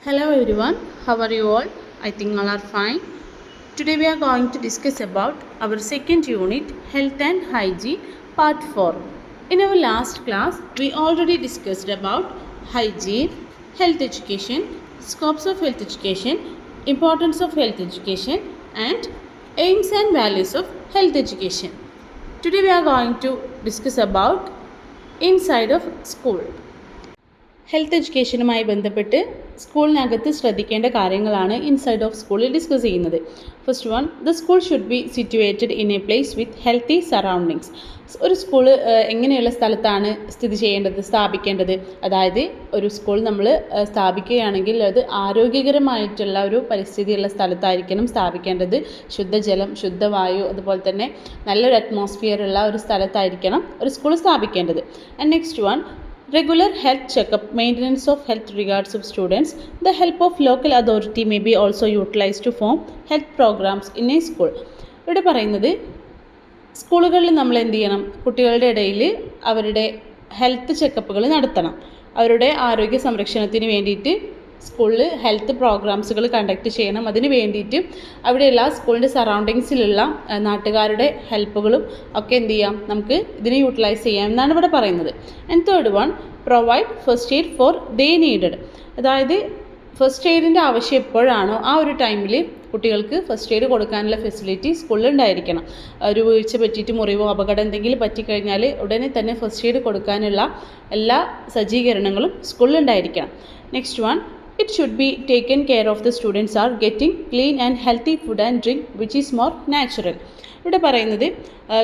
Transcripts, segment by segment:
Hello everyone, how are you all? I think all are fine. Today we are going to discuss about our second unit, Health and Hygiene, Part 4. In our last class, we already discussed about hygiene, health education, scopes of health education, importance of health education, and aims and values of health education. Today we are going to discuss about inside of school. Health എഡ്യൂക്കേഷനുമായി ബന്ധപ്പെട്ട് സ്കൂളിനകത്ത് ശ്രദ്ധിക്കേണ്ട കാര്യങ്ങളാണ് inside of സ്കൂളിൽ discuss ചെയ്യുന്നത്. First one, the school should be situated in a place with healthy surroundings. ഒരു school എങ്ങനെയുള്ള സ്ഥലത്താണ് സ്ഥിതി ചെയ്യേണ്ടത്, സ്ഥാപിക്കേണ്ടത്? അതായത് ഒരു സ്കൂൾ നമ്മൾ സ്ഥാപിക്കുകയാണെങ്കിൽ അത് ആരോഗ്യകരമായിട്ടുള്ള ഒരു പരിസ്ഥിതിയുള്ള സ്ഥലത്തായിരിക്കണം സ്ഥാപിക്കേണ്ടത്. ശുദ്ധജലം, ശുദ്ധവായു, അതുപോലെ തന്നെ നല്ലൊരു അറ്റ്മോസ്ഫിയർ ഉള്ള ഒരു സ്ഥലത്തായിരിക്കണം ഒരു സ്കൂൾ സ്ഥാപിക്കേണ്ടത്. And next one, regular health checkup, maintenance of health records of students. The help of local authority may be also utilized to form health programs in a school. ഇവിടെ പറയുന്നത് സ്കൂളുകളിൽ നമ്മൾ എന്ത് ചെയ്യണം, കുട്ടികളുടെ ഇടയിൽ അവരുടെ ഹെൽത്ത് ചെക്കപ്പുകൾ നടത്തണം. അവരുടെ ആരോഗ്യ സംരക്ഷണത്തിന് വേണ്ടിയിട്ട് സ്കൂളിൽ ഹെൽത്ത് പ്രോഗ്രാംസുകൾ കണ്ടക്ട് ചെയ്യണം. അതിന് വേണ്ടിയിട്ട് അവിടെയുള്ള സ്കൂളിൻ്റെ സറൗണ്ടിങ്സിലുള്ള നാട്ടുകാരുടെ ഹെൽപ്പുകളും ഒക്കെ എന്ത് ചെയ്യാം, നമുക്ക് ഇതിനെ യൂട്ടിലൈസ് ചെയ്യാം എന്നാണ് ഇവിടെ പറയുന്നത്. And third one, provide first aid for the needed. അതായത് ഫസ്റ്റ് എയ്ഡിൻ്റെ ആവശ്യം എപ്പോഴാണോ ആ ഒരു ടൈമിൽ കുട്ടികൾക്ക് ഫസ്റ്റ് എയ്ഡ് കൊടുക്കാനുള്ള ഫെസിലിറ്റി സ്കൂളിൽ ഉണ്ടായിരിക്കണം. ഒരു വീഴ്ച പറ്റിയിട്ട് മുറിവോ അപകടം എന്തെങ്കിലും പറ്റിക്കഴിഞ്ഞാൽ ഉടനെ തന്നെ ഫസ്റ്റ് എയ്ഡ് കൊടുക്കാനുള്ള എല്ലാ സജ്ജീകരണങ്ങളും സ്കൂളിൽ ഉണ്ടായിരിക്കണം. Next one, it should be taken care of the students are getting clean and healthy food and drink which is more natural. ഇവിടെ പറയുന്നത്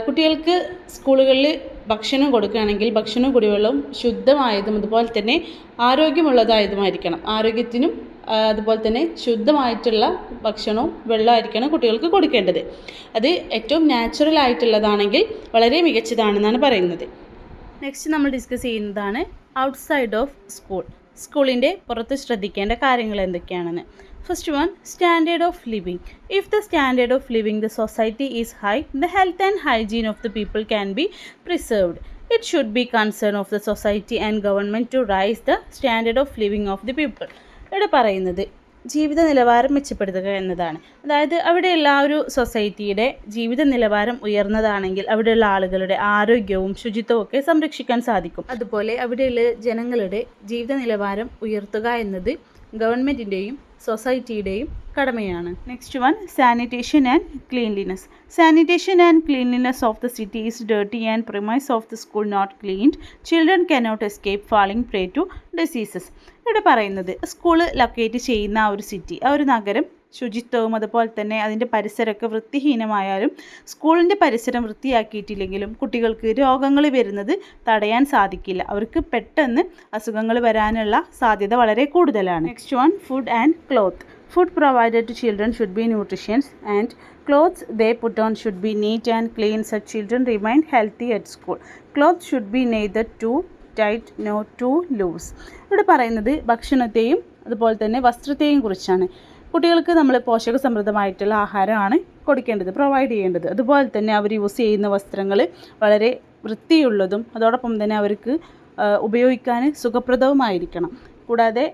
കുട്ടികൾക്ക് സ്കൂളുകളിൽ ഭക്ഷണം കൊടുക്കുകയാണെങ്കിൽ ഭക്ഷണവും കുടിവെള്ളവും ശുദ്ധമായതും അതുപോലെ തന്നെ ആരോഗ്യമുള്ളതായതുമായിരിക്കണം. ആരോഗ്യത്തിനും അതുപോലെ തന്നെ ശുദ്ധമായിട്ടുള്ള ഭക്ഷണവും വെള്ളമായിരിക്കണം കുട്ടികൾക്ക് കൊടുക്കേണ്ടത്. അത് ഏറ്റവും നാച്ചുറൽ ആയിട്ടുള്ളതാണെങ്കിൽ വളരെ മികച്ചതാണെന്നാണ് പറയുന്നത്. നെക്സ്റ്റ് നമ്മൾ ഡിസ്കസ് ചെയ്യുന്നതാണ് ഔട്ട്സൈഡ് ഓഫ് സ്കൂൾ. സ്കൂളിൻ്റെ പുറത്ത് ശ്രദ്ധിക്കേണ്ട കാര്യങ്ങൾ എന്തൊക്കെയാണെന്ന്. First one, standard of living. If the standard of living the society is high, the health and hygiene of the people can be preserved. It should be concern of the society and government to raise the standard of living of the people. ഇവിടെ പറയുന്നത് ജീവിത നിലവാരം മെച്ചപ്പെടുത്തുക എന്നതാണ്. അതായത് അവിടെയുള്ള ആ ഒരു സൊസൈറ്റിയുടെ ജീവിത നിലവാരം ഉയർന്നതാണെങ്കിൽ അവിടെയുള്ള ആളുകളുടെ ആരോഗ്യവും ശുചിത്വവും ഒക്കെ സംരക്ഷിക്കാൻ സാധിക്കും. അതുപോലെ അവിടെയുള്ള ജനങ്ങളുടെ ജീവിത നിലവാരം ഉയർത്തുക എന്നത് ഗവൺമെൻറ്റിൻ്റെയും സൊസൈറ്റിയുടെയും കടമയാണ്. Next one, sanitation and cleanliness. Sanitation and cleanliness of the city is dirty and premise of the school not cleaned, children cannot escape falling prey to diseases. ഇവിടെ പറയുന്നത് സ്കൂള് ലൊക്കേറ്റ് ചെയ്യുന്ന ആ ഒരു സിറ്റി, ആ ഒരു നഗരം ശുചിത്വവും അതുപോലെ തന്നെ അതിൻ്റെ പരിസരമൊക്കെ വൃത്തിഹീനമായാലും സ്കൂളിൻ്റെ പരിസരം വൃത്തിയാക്കിയിട്ടില്ലെങ്കിലും കുട്ടികൾക്ക് രോഗങ്ങൾ വരുന്നത് തടയാൻ സാധിക്കില്ല. അവർക്ക് പെട്ടെന്ന് അസുഖങ്ങൾ വരാനുള്ള സാധ്യത വളരെ കൂടുതലാണ്. Next one, food and cloth. Food provided to children should be nutritious and clothes they put on should be neat and clean. Such children remain healthy at school. Clothes should be neither too tight nor too loose. ഇവിടെ പറയുന്നത് ഭക്ഷണത്തെയും അതുപോലെ തന്നെ വസ്ത്രത്തെയും കുറിച്ചാണ്. കുട്ടികൾക്ക് നമ്മൾ പോഷക സമൃദ്ധമായിട്ടുള്ള ആഹാരമാണ് കൊടുക്കേണ്ടത്, പ്രൊവൈഡ് ചെയ്യേണ്ടത്. അതുപോലെ തന്നെ അവർ യൂസ് ചെയ്യുന്ന വസ്ത്രങ്ങൾ വളരെ വൃത്തിയുള്ളതും അതോടൊപ്പം തന്നെ അവർക്ക് ഉപയോഗിക്കാൻ സുഖപ്രദവുമായിരിക്കണം. കൂടാതെ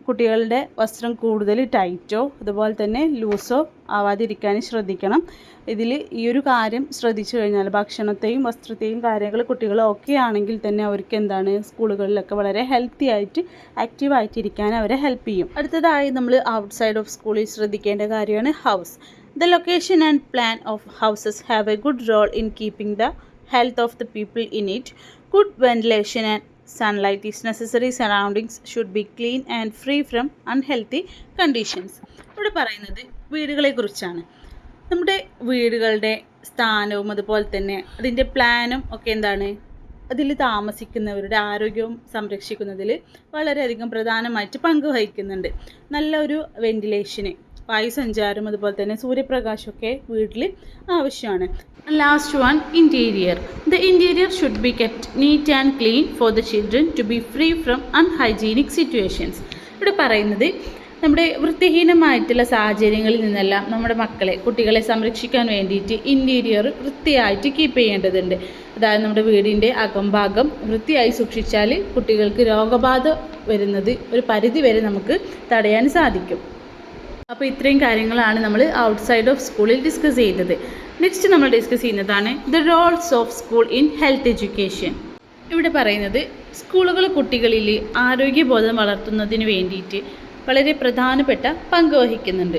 കുട്ടികളുടെ വസ്ത്രം കൂടുതൽ ടൈറ്റോ അതുപോലെ തന്നെ ലൂസോ ആവാതിരിക്കാൻ ശ്രദ്ധിക്കണം. ഇതിൽ ഈ ഒരു കാര്യം ശ്രദ്ധിച്ചു കഴിഞ്ഞാൽ ഭക്ഷണത്തെയും വസ്ത്രത്തെയും കാര്യങ്ങൾ കുട്ടികൾ ഓക്കെ ആണെങ്കിൽ തന്നെ അവർക്ക് എന്താണ് സ്കൂളുകളിലൊക്കെ വളരെ ഹെൽത്തി ആയിട്ട് ആക്റ്റീവായിട്ടിരിക്കാൻ അവരെ ഹെൽപ്പ് ചെയ്യും. അടുത്തതായി നമ്മൾ ഔട്ട്സൈഡ് ഓഫ് സ്കൂളിൽ ശ്രദ്ധിക്കേണ്ട കാര്യമാണ് house. The location and plan of houses have a good role in keeping the health of the people in it. Good ventilation and sunlight is necessary. Surroundings should be clean and free from unhealthy conditions. ഇവിടെ പറയുന്നത് വീടുകളെ കുറിച്ചാണ്. നമ്മുടെ വീടുകളുടെ സ്ഥാനവും അതുപോലെ തന്നെ അതിൻ്റെ പ്ലാനും ഒക്കെ എന്താണ്, അതിൽ താമസിക്കുന്നവരുടെ ആരോഗ്യവും സംരക്ഷിക്കുന്നതിൽ വളരെയധികം പ്രധാനമായിട്ട് പങ്ക് വഹിക്കുന്നുണ്ട്. നല്ലൊരു വെന്റിലേഷന്, വായുസഞ്ചാരം അതുപോലെ തന്നെ സൂര്യപ്രകാശമൊക്കെ വീട്ടിൽ ആവശ്യമാണ്. Last one, interior. The interior should be kept neat and clean for the children to be free from unhygienic situations. ഇവിടെ പറയുന്നത് നമ്മുടെ വൃത്തിഹീനമായിട്ടുള്ള സാഹചര്യങ്ങളിൽ നിന്നെല്ലാം നമ്മുടെ കുട്ടികളെ സംരക്ഷിക്കാൻ വേണ്ടിയിട്ട് ഇൻറ്റീരിയർ വൃത്തിയായിട്ട് കീപ്പ് ചെയ്യേണ്ടതുണ്ട്. അതായത് നമ്മുടെ വീടിൻ്റെ അകംഭാഗം വൃത്തിയായി സൂക്ഷിച്ചാൽ കുട്ടികൾക്ക് രോഗബാധ വരുന്നത് ഒരു പരിധി വരെ നമുക്ക് തടയാൻ സാധിക്കും. അപ്പോൾ ഇത്രയും കാര്യങ്ങളാണ് നമ്മൾ ഔട്ട്സൈഡ് ഓഫ് സ്കൂളിൽ ഡിസ്കസ് ചെയ്തത്. നെക്സ്റ്റ് നമ്മൾ ഡിസ്കസ് ചെയ്യുന്നതാണ് the Rolls of school in health education. ഇവിടെ പറയുന്നത് സ്കൂളുകൾ കുട്ടികളിൽ ആരോഗ്യബോധം വളർത്തുന്നതിന് വേണ്ടിയിട്ട് വളരെ പ്രധാനപ്പെട്ട പങ്ക് വഹിക്കുന്നുണ്ട്.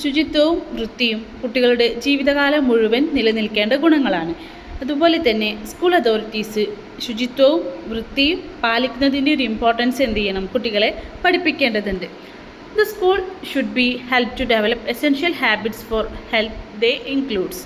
ശുചിത്വവും വൃത്തിയും കുട്ടികളുടെ ജീവിതകാലം മുഴുവൻ നിലനിൽക്കേണ്ട ഗുണങ്ങളാണ്. അതുപോലെ തന്നെ സ്കൂൾ അതോറിറ്റീസ് ശുചിത്വവും വൃത്തിയും പാലിക്കുന്നതിൻ്റെ ഒരു ഇമ്പോർട്ടൻസ് എന്ത് ചെയ്യണം, കുട്ടികളെ പഠിപ്പിക്കേണ്ടതുണ്ട്. The school should be helped to develop essential habits for health. They includes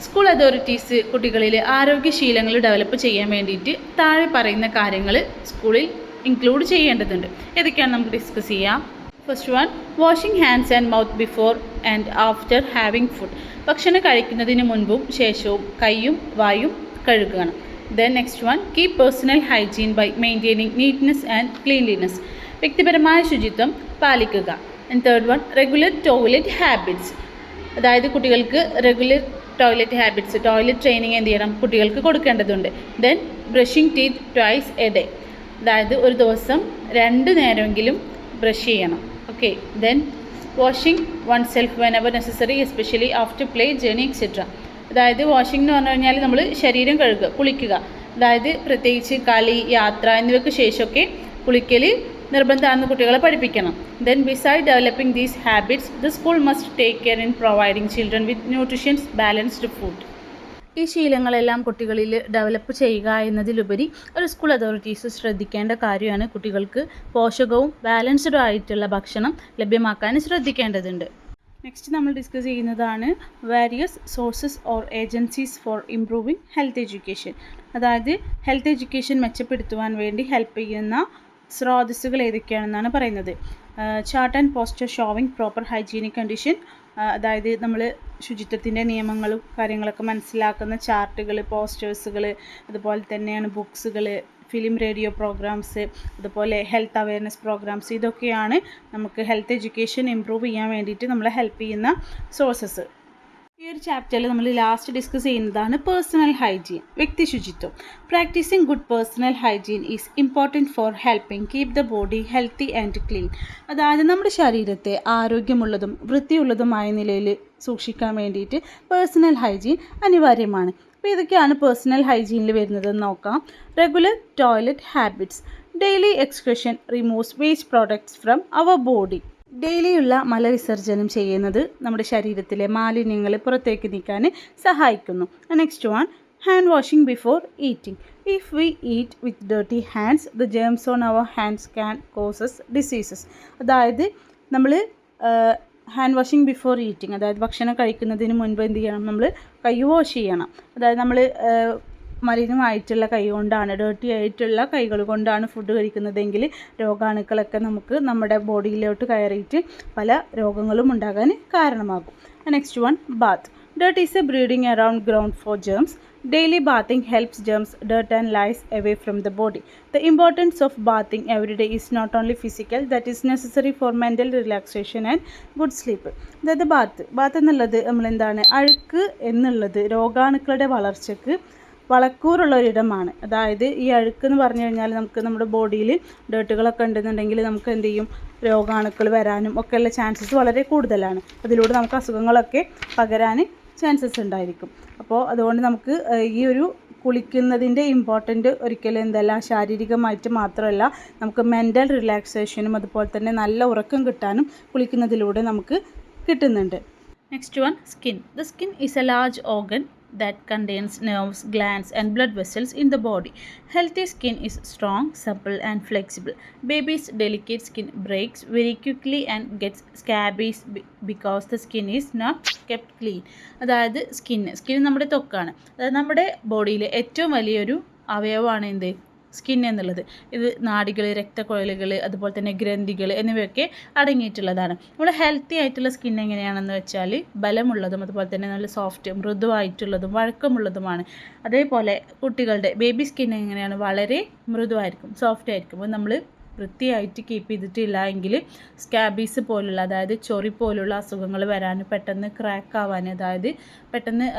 school authorities കുട്ടികളിൽ ആരോഗ്യശീലങ്ങൾ ഡെവലപ്പ് ചെയ്യാൻ വേണ്ടിയിട്ട് താഴെ പറയുന്ന കാര്യങ്ങൾ സ്കൂളിൽ ഇൻക്ലൂഡ് ചെയ്യേണ്ടതുണ്ട്. ഏതൊക്കെയാണ് നമുക്ക് ഡിസ്കസ് ചെയ്യാം. First one, washing hands and mouth before and after having food. ഭക്ഷണം കഴിക്കുന്നതിന് മുൻപും ശേഷവും കൈയും വായും കഴുകണം. Then next one, keep personal hygiene by maintaining neatness and cleanliness. വ്യക്തിപരമായ ശുചിത്വം പാലിക്കുക. And third one, regular toilet habits. അതായത് കുട്ടികൾക്ക് regular toilet habits, toilet training എന്ത് ചെയ്യണം, കുട്ടികൾക്ക് കൊടുക്കേണ്ടതുണ്ട്. Then brushing teeth twice a day. അതായത് ഒരു ദിവസം 2 നേരമെങ്കിലും ബ്രഷ് ചെയ്യണം. Okay. Then washing one self when ever necessary especially after play, journey etcetera. അതായത് വാഷിംഗ് എന്ന് പറഞ്ഞു കഴിഞ്ഞാൽ നമ്മൾ ശരീരം കഴുകുക, കുളിക്കുക. അതായത് പ്രത്യേകിച്ച് കളി, യാത്ര എന്നിവയ്ക്ക് ശേഷമൊക്കെ കുളിക്കൽ നിർബന്ധമാണെന്ന് കുട്ടികളെ പഠിപ്പിക്കണം. Then beside developing these habits the school must take care in providing children with nutritions balanced food. ഈ ശീലങ്ങളെല്ലാം കുട്ടികളിൽ ഡെവലപ്പ് ചെയ്യുക എന്നതിലുപരി ഒരു സ്കൂൾ അതോറിറ്റീസ് ശ്രദ്ധിക്കേണ്ട കാര്യമാണ് കുട്ടികൾക്ക് പോഷകവും ബാലൻസ്ഡും ആയിട്ടുള്ള ഭക്ഷണം ലഭ്യമാക്കാൻ ശ്രദ്ധിക്കേണ്ടതുണ്ട്. നെക്സ്റ്റ് നമ്മൾ ഡിസ്കസ് ചെയ്യുന്നതാണ് various sources or agencies four improving health education. അതായത് ഹെൽത്ത് എഡ്യൂക്കേഷൻ മെച്ചപ്പെടുത്തുവാൻ വേണ്ടി ഹെൽപ്പ് ചെയ്യുന്ന സ്രോതസ്സുകൾ ഏതൊക്കെയാണെന്നാണ് പറയുന്നത്. Chart and poster showing proper hygienic condition. അതായത് നമ്മൾ ശുചിത്വത്തിൻ്റെ നിയമങ്ങളും കാര്യങ്ങളൊക്കെ മനസ്സിലാക്കുന്ന ചാർട്ടുകൾ, പോസ്റ്റേഴ്സുകൾ, അതുപോലെ തന്നെയാണ് ബുക്സുകൾ, ഫിലിം, റേഡിയോ പ്രോഗ്രാംസ്, അതുപോലെ ഹെൽത്ത് അവയർനെസ് പ്രോഗ്രാംസ്. ഇതൊക്കെയാണ് നമുക്ക് ഹെൽത്ത് എഡ്യൂക്കേഷൻ ഇംപ്രൂവ് ചെയ്യാൻ വേണ്ടിയിട്ട് നമ്മളെ ഹെൽപ്പ് ചെയ്യുന്ന സോഴ്സസ്. ഈ ഒരു ചാപ്റ്ററിൽ നമ്മൾ ലാസ്റ്റ് ഡിസ്കസ് ചെയ്യുന്നതാണ് പേഴ്സണൽ ഹൈജീൻ, വ്യക്തി ശുചിത്വം. Practising good personal hygiene is important for helping keep the body healthy and clean. അതായത് നമ്മുടെ ശരീരത്തെ ആരോഗ്യമുള്ളതും വൃത്തിയുള്ളതുമായ നിലയിൽ സൂക്ഷിക്കാൻ വേണ്ടിയിട്ട് പേഴ്സണൽ ഹൈജീൻ അനിവാര്യമാണ്. അപ്പോൾ ഇതൊക്കെയാണ് പേഴ്സണൽ ഹൈജീനിൽ വരുന്നതെന്ന് നോക്കാം. Regular toilet habits. Daily excretion removes waste products from our body. ഡെയിലിയുള്ള മലവിസർജനം ചെയ്യുന്നത് നമ്മുടെ ശരീരത്തിലെ മാലിന്യങ്ങൾ പുറത്തേക്ക് നീക്കാൻ സഹായിക്കുന്നു. Next one, hand washing before eating. If we eat with dirty hands the germs on our hands can causes diseases. അതായത് നമ്മൾ ഹാൻഡ് വാഷിംഗ് ബിഫോർ ഈറ്റിംഗ്, അതായത് ഭക്ഷണം കഴിക്കുന്നതിന് മുൻപ് എന്ത് ചെയ്യണം, നമ്മൾ കൈ വാഷ് ചെയ്യണം. അതായത് നമ്മൾ മലിനമായിട്ടുള്ള കൈ കൊണ്ടാണ്, ഡേർട്ടി ആയിട്ടുള്ള കൈകൾ കൊണ്ടാണ് ഫുഡ് കഴിക്കുന്നതെങ്കിൽ രോഗാണുക്കളൊക്കെ നമുക്ക് നമ്മുടെ ബോഡിയിലോട്ട് കയറിയിട്ട് പല രോഗങ്ങളും ഉണ്ടാകാൻ കാരണമാകും. Next one, bath. Dirt is a breeding around ground for germs. Daily bathing helps germs, dirt and lice away from the body. The importance of bathing every day is not only physical, that is necessary for mental relaxation and good sleep. അതായത് ബാത്ത് എന്നുള്ളത് നമ്മളെന്താണ്, അഴുക്ക് എന്നുള്ളത് രോഗാണുക്കളുടെ വളർച്ചയ്ക്ക് വളക്കൂറുള്ള ഒരിടമാണ്. അതായത് ഈ അഴുക്ക് എന്ന് പറഞ്ഞു കഴിഞ്ഞാൽ നമുക്ക് നമ്മുടെ ബോഡിയിൽ ഡേർട്ടുകളൊക്കെ ഉണ്ടെന്നുണ്ടെങ്കിൽ നമുക്ക് എന്ത് ചെയ്യും, രോഗാണുക്കൾ വരാനും ഒക്കെയുള്ള ചാൻസസ് വളരെ കൂടുതലാണ്. അതിലൂടെ നമുക്ക് അസുഖങ്ങളൊക്കെ പകരാൻ ചാൻസസ് ഉണ്ടായിരിക്കും. അപ്പോൾ അതുകൊണ്ട് നമുക്ക് ഈ ഒരു കുളിക്കുന്നതിൻ്റെ ഇമ്പോർട്ടൻ്റ് ഒരിക്കലും എന്തല്ല ശാരീരികമായിട്ട് മാത്രമല്ല, നമുക്ക് മെൻ്റൽ റിലാക്സേഷനും അതുപോലെ തന്നെ നല്ല ഉറക്കം കിട്ടാനും കുളിക്കുന്നതിലൂടെ നമുക്ക് കിട്ടുന്നുണ്ട്. Next one, skin. The skin is A large organ that contains nerves, glands and blood vessels in the body. Healthy skin is strong, supple and flexible. Baby's delicate skin breaks very quickly and gets scabby because the skin is not kept clean. അതായത് skin നമ്മുടെ ത്വക്കാണ്. അതായത് നമ്മുടെ ബോഡിയിലെ ഏറ്റവും വലിയൊരു അവയവമാണ് എന്ത്, skin എന്നുള്ളത്. ഇത് നാഡികൾ, രക്തക്കുഴലുകൾ, അതുപോലെ തന്നെ ഗ്രന്ഥികൾ എന്നിവയൊക്കെ അടങ്ങിയിട്ടുള്ളതാണ്. നമ്മുടെ ഹെൽത്തി ആയിട്ടുള്ള സ്കിൻ എങ്ങനെയാണെന്ന് വെച്ചാൽ ബലമുള്ളതും അതുപോലെ തന്നെ നല്ല സോഫ്റ്റ്, മൃദുവായിട്ടുള്ളതും വഴക്കമുള്ളതുമാണ്. അതേപോലെ കുട്ടികളുടെ ബേബി സ്കിൻ എങ്ങനെയാണ്, വളരെ മൃദുവായിരിക്കും, സോഫ്റ്റ് ആയിരിക്കും. അപ്പോൾ നമ്മൾ വൃത്തിയായിട്ട് കീപ്പ് ചെയ്തിട്ടില്ല എങ്കിൽ സ്കാബീസ് പോലുള്ള, അതായത് ചൊറി പോലുള്ള അസുഖങ്ങൾ വരാൻ, പെട്ടെന്ന് ക്രാക്ക് ആവാൻ, അതായത് പെട്ടെന്ന്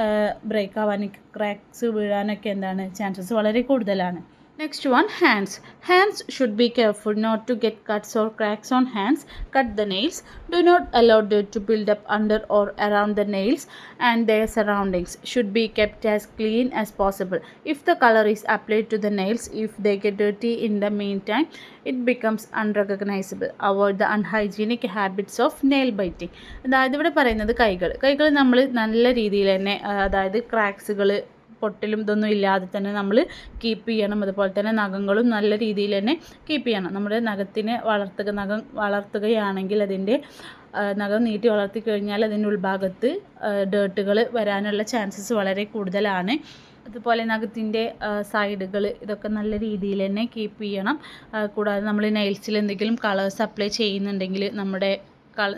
ബ്രേക്ക് ആവാൻ, ക്രാക്സ് വീഴാനൊക്കെ എന്താണ് ചാൻസസ് വളരെ കൂടുതലാണ്. Next one, hands. Hands should be careful not to get cuts or cracks on hands. Cut the nails. Do not allow dirt to build up under or around the nails and their surroundings. Should be kept as clean as possible. If the color is applied to the nails, if they get dirty in the meantime, it becomes unrecognizable. Avoid the unhygienic habits of nail biting. അതായത് ഇവിടെ പറയുന്നത് കൈകൾ നമ്മൾ നല്ല രീതിയിൽ തന്നെ, അതായത് ക്രാക്സുകൾ പൊട്ടലും ഇതൊന്നും ഇല്ലാതെ തന്നെ നമ്മൾ കീപ്പ് ചെയ്യണം. അതുപോലെ തന്നെ നഖങ്ങളും നല്ല രീതിയിൽ തന്നെ കീപ്പ് ചെയ്യണം. നമ്മുടെ നഖം വളർത്തുകയാണെങ്കിൽ അതിൻ്റെ നഖം നീട്ടി വളർത്തി കഴിഞ്ഞാൽ അതിൻ്റെ ഉൾഭാഗത്ത് ഡേർട്ടുകൾ വരാനുള്ള ചാൻസസ് വളരെ കൂടുതലാണ്. അതുപോലെ നഖത്തിൻ്റെ സൈഡുകൾ ഇതൊക്കെ നല്ല രീതിയിൽ തന്നെ കീപ്പ് ചെയ്യണം. കൂടാതെ നമ്മൾ നെയിൽസിൽ എന്തെങ്കിലും കളേഴ്സ് അപ്ലൈ ചെയ്യുന്നുണ്ടെങ്കിൽ നമ്മുടെ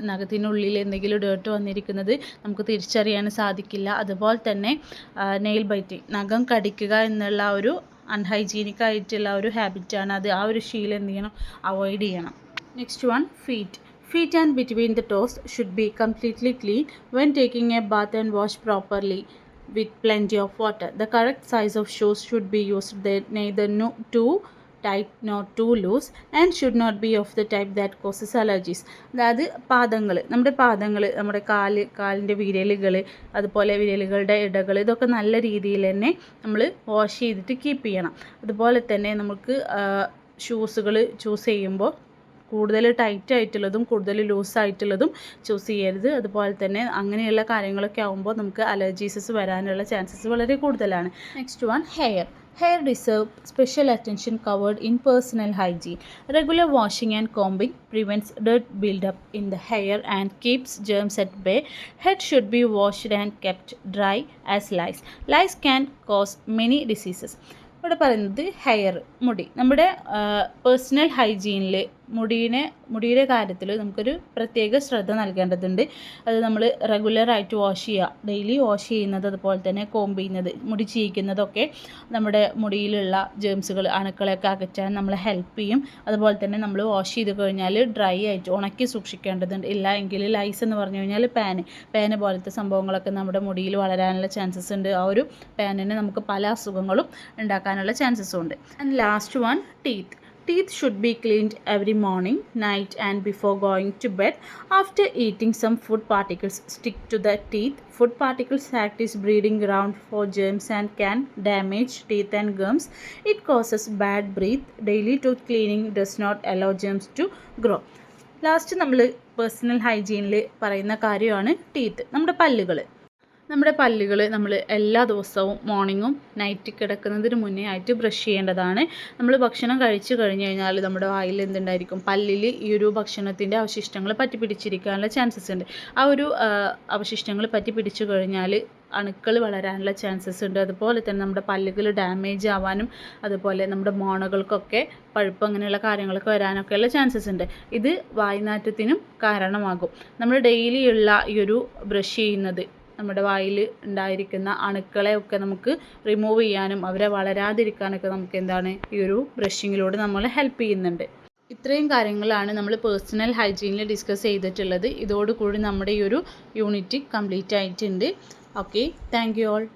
നഖത്തിനുള്ളിൽ എന്തെങ്കിലും ഡേർട്ട് വന്നിരിക്കുന്നത് നമുക്ക് തിരിച്ചറിയാൻ സാധിക്കില്ല. അതുപോലെ തന്നെ നെയിൽ ബൈറ്റിംഗ്, നഖം കടിക്കുക എന്നുള്ള ഒരു അൺഹൈജീനിക് ആയിട്ടുള്ള ഒരു ഹാബിറ്റാണ് അത്. ആ ഒരു ശീലം എന്ത് ചെയ്യണം, അവോയ്ഡ് ചെയ്യണം. Next one, feet. Feet and between the toes should be completely clean when taking a bath and washed properly with plenty of water. The correct size of shoes should be used. They neither too tight nor too loose and should not be of the type that causes allergies. അതായത് നമ്മുടെ കാലിൻ്റെ വിരലുകൾ, അതുപോലെ വിരലുകളുടെ ഇടകൾ, ഇതൊക്കെ നല്ല രീതിയിൽ തന്നെ നമ്മൾ വാഷ് ചെയ്തിട്ട് കീപ്പ് ചെയ്യണം. അതുപോലെ തന്നെ നമുക്ക് ഷൂസുകൾ ചൂസ് ചെയ്യുമ്പോൾ കൂടുതൽ ടൈറ്റ് ആയിട്ടുള്ളതും കൂടുതൽ ലൂസായിട്ടുള്ളതും ചൂസ് ചെയ്യരുത്. അതുപോലെ തന്നെ അങ്ങനെയുള്ള കാര്യങ്ങളൊക്കെ ആകുമ്പോൾ നമുക്ക് അലർജീസസ് വരാനുള്ള ചാൻസസ് വളരെ കൂടുതലാണ്. Next one, hair. Hair deserve special attention covered in personal hygiene. Regular washing and combing prevents dirt buildup in the hair and keeps germs at bay. Head should be washed and kept dry as lice. Lice can cause many diseases. ഇവിടെ പറയുന്നത് hair, മുടി. നമ്മുടെ personal ഹൈജീനിൽ മുടിയുടെ കാര്യത്തിൽ നമുക്കൊരു പ്രത്യേക ശ്രദ്ധ നൽകേണ്ടതുണ്ട്. അത് നമ്മൾ റെഗുലറായിട്ട് വാഷ് ചെയ്യുക, ഡെയിലി വാഷ് ചെയ്യുന്നത്, അതുപോലെ തന്നെ കോംബ് ചെയ്യുന്നത്, മുടി ചീയ്ക്കുന്നതൊക്കെ നമ്മുടെ മുടിയിലുള്ള ജേംസുകൾ, അണുക്കളെയൊക്കെ അകറ്റാൻ നമ്മളെ ഹെൽപ്പ് ചെയ്യും. അതുപോലെ തന്നെ നമ്മൾ വാഷ് ചെയ്ത് കഴിഞ്ഞാൽ ഡ്രൈ ആയിട്ട് ഉണക്കി സൂക്ഷിക്കേണ്ടതുണ്ട്. ഇല്ല എങ്കിൽ ലൈസ് എന്ന് പറഞ്ഞു കഴിഞ്ഞാൽ പാന് പോലത്തെ സംഭവങ്ങളൊക്കെ നമ്മുടെ മുടിയിൽ വളരാനുള്ള ചാൻസസ് ഉണ്ട്. ആ ഒരു പാനിന് നമുക്ക് പല അസുഖങ്ങളും ഉണ്ടാക്കാനുള്ള ചാൻസസും ഉണ്ട്. And last one, teeth. Teeth should be cleaned every morning, night and before going to bed. After eating, some food particles stick to the teeth. Food particles act as breeding ground for germs and can damage teeth and gums. It causes bad breath. Daily tooth cleaning does not allow germs to grow. Last നമ്മൾ personal ഹൈജീനിൽ പറയുന്ന കാര്യമാണ് teeth, നമ്മുടെ പല്ലുകൾ നമ്മൾ എല്ലാ ദിവസവും മോർണിംഗും night കിടക്കുന്നതിന് മുന്നേ ആയിട്ട് ബ്രഷ് ചെയ്യേണ്ടതാണ്. നമ്മൾ ഭക്ഷണം കഴിച്ചു കഴിഞ്ഞ് കഴിഞ്ഞാൽ നമ്മുടെ വായിൽ എന്തുണ്ടായിരിക്കും, പല്ലിൽ ഈ ഒരു ഭക്ഷണത്തിൻ്റെ അവശിഷ്ടങ്ങൾ പറ്റിപ്പിടിച്ചിരിക്കാനുള്ള ചാൻസസ് ഉണ്ട്. ആ ഒരു അവശിഷ്ടങ്ങൾ പറ്റിപ്പിടിച്ചു കഴിഞ്ഞാൽ അണുക്കൾ വളരാനുള്ള ചാൻസസ് ഉണ്ട്. അതുപോലെ തന്നെ നമ്മുടെ പല്ലുകൾ ഡാമേജ് ആവാനും, അതുപോലെ നമ്മുടെ മോണകൾക്കൊക്കെ പഴുപ്പ് അങ്ങനെയുള്ള കാര്യങ്ങളൊക്കെ വരാനൊക്കെയുള്ള ചാൻസസ് ഉണ്ട്. ഇത് വായ്നാറ്റത്തിനും കാരണമാകും. നമ്മൾ ഡെയിലിയുള്ള ഈ ഒരു ബ്രഷ് ചെയ്യുന്നത് നമ്മുടെ വായിൽ ഉണ്ടായിരിക്കുന്ന അണുക്കളെ ഒക്കെ നമുക്ക് റിമൂവ് ചെയ്യാനും അവരെ വളരാതിരിക്കാനൊക്കെ നമുക്ക് എന്താണ് ഈ ഒരു ബ്രഷിങ്ങിലൂടെ നമ്മളെ ഹെൽപ്പ് ചെയ്യുന്നുണ്ട്. ഇത്രയും കാര്യങ്ങളാണ് നമ്മൾ പേഴ്സണൽ ഹൈജീനിൽ ഡിസ്കസ് ചെയ്തിട്ടുള്ളത്. ഇതോടുകൂടി നമ്മുടെ ഈ ഒരു യൂണിറ്റ് കംപ്ലീറ്റ് ആയിട്ടുണ്ട്. Okay, thank you all.